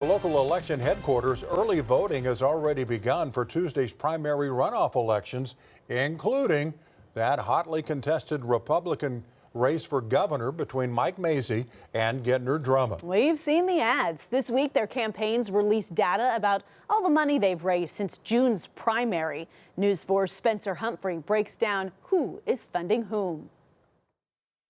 Local election headquarters, early voting has already begun for Tuesday's primary runoff elections, including that hotly contested Republican race for governor between Mike Mazzei and Drummond. We've seen the ads. This week, their campaigns released data about all the money they've raised since June's primary. News 4's Spencer Humphrey breaks down who is funding whom.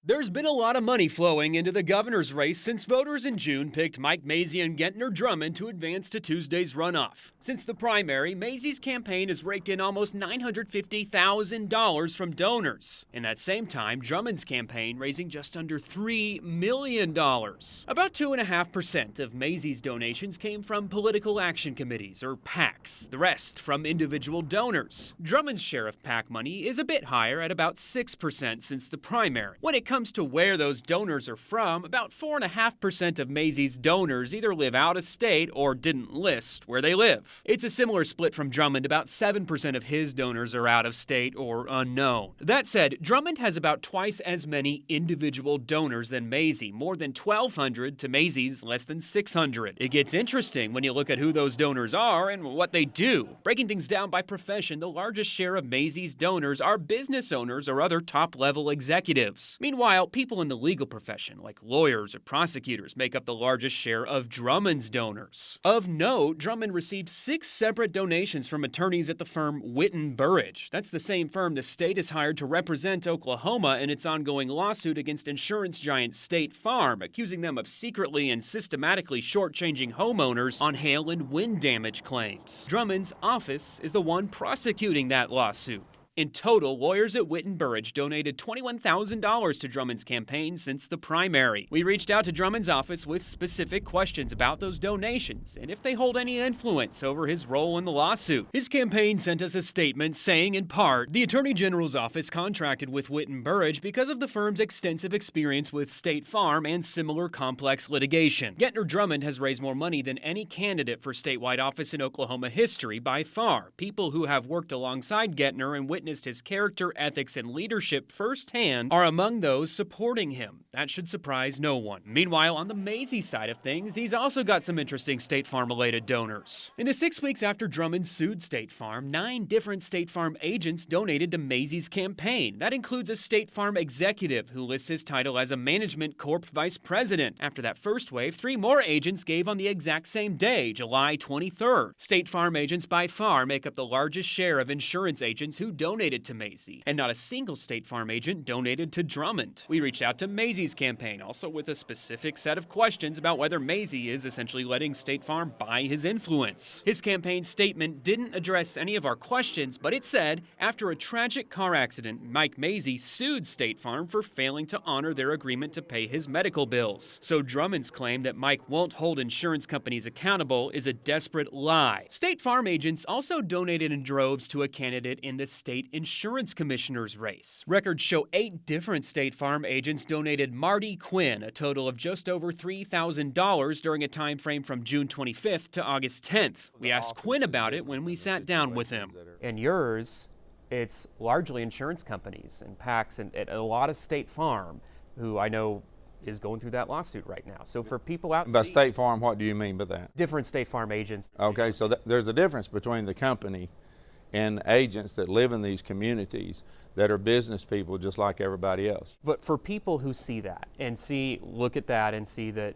There's been a lot of money flowing into the governor's race since voters in June picked Mike Mazzei and Drummond to advance to Tuesday's runoff. Since the primary, Mazzei's campaign has raked in almost $950,000 from donors. In that same time, Drummond's campaign raising just under $3 million. About 2.5% of Mazzei's donations came from political action committees, or PACs. The rest from individual donors. Drummond's share of PAC money is a bit higher at about 6% since the primary. When it comes to where those donors are from, about 4.5% of Mazzei's donors either live out of state or didn't list where they live. It's a similar split from Drummond. About 7% of his donors are out of state or unknown. That said, Drummond has about twice as many individual donors than Mazzei, more than 1,200 to Mazzei's less than 600. It gets interesting when you look at who those donors are and what they do. Breaking things down by profession, the largest share of Mazzei's donors are business owners or other top-level executives. Meanwhile, people in the legal profession, like lawyers or prosecutors, make up the largest share of Drummond's donors. Of note, Drummond received 6 separate donations from attorneys at the firm Witten Burrage. That's the same firm the state has hired to represent Oklahoma in its ongoing lawsuit against insurance giant State Farm, accusing them of secretly and systematically shortchanging homeowners on hail and wind damage claims. Drummond's office is the one prosecuting that lawsuit. In total, lawyers at Witten Burrage donated $21,000 to Drummond's campaign since the primary. We reached out to Drummond's office with specific questions about those donations and if they hold any influence over his role in the lawsuit. His campaign sent us a statement saying, in part, the Attorney General's office contracted with Witten Burrage because of the firm's extensive experience with State Farm and similar complex litigation. Drummond has raised more money than any candidate for statewide office in Oklahoma history by far. People who have worked alongside Gettner and witnessed his character, ethics, and leadership firsthand are among those supporting him. That should surprise no one. Meanwhile, on the Mazzei side of things, he's also got some interesting State Farm-related donors. In the 6 weeks after Drummond sued State Farm, 9 different State Farm agents donated to Mazzei's campaign. That includes a State Farm executive who lists his title as a Management Corp Vice President. After that first wave, 3 more agents gave on the exact same day, July 23rd. State Farm agents by far make up the largest share of insurance agents who donated to Mazzei, and not a single State Farm agent donated to Drummond. We reached out to Mazzei's campaign, also with a specific set of questions about whether Mazzei is essentially letting State Farm buy his influence. His campaign statement didn't address any of our questions, but it said, after a tragic car accident, Mike Mazzei sued State Farm for failing to honor their agreement to pay his medical bills. So Drummond's claim that Mike won't hold insurance companies accountable is a desperate lie. State Farm agents also donated in droves to a candidate in the state insurance commissioner's race. Records show 8 different State Farm agents donated Marty Quinn a total of just over $3,000 during a time frame from June 25th to August 10th. We asked Quinn about it when we sat down with him. In yours, it's largely insurance companies and PACs and a lot of State Farm, who I know is going through that lawsuit right now. So for people out by State Farm, what do you mean by that? Different State Farm agents. Okay, so there's a difference between the company and agents that live in these communities that are business people just like everybody else. But for people who see that and look at that and see that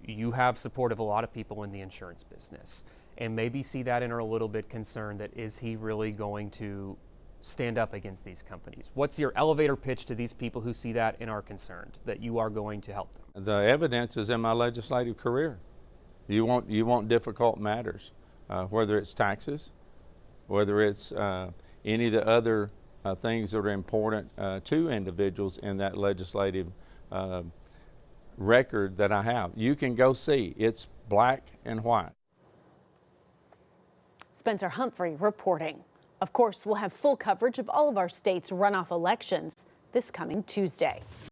you have support of a lot of people in the insurance business and maybe see that and are a little bit concerned that is he really going to stand up against these companies? What's your elevator pitch to these people who see that and are concerned that you are going to help them? The evidence is in my legislative career. You want difficult matters, whether it's taxes, whether it's any of the other things that are important to individuals in that legislative record that I have. You can go see. It's black and white. Spencer Humphrey reporting. Of course, we'll have full coverage of all of our state's runoff elections this coming Tuesday.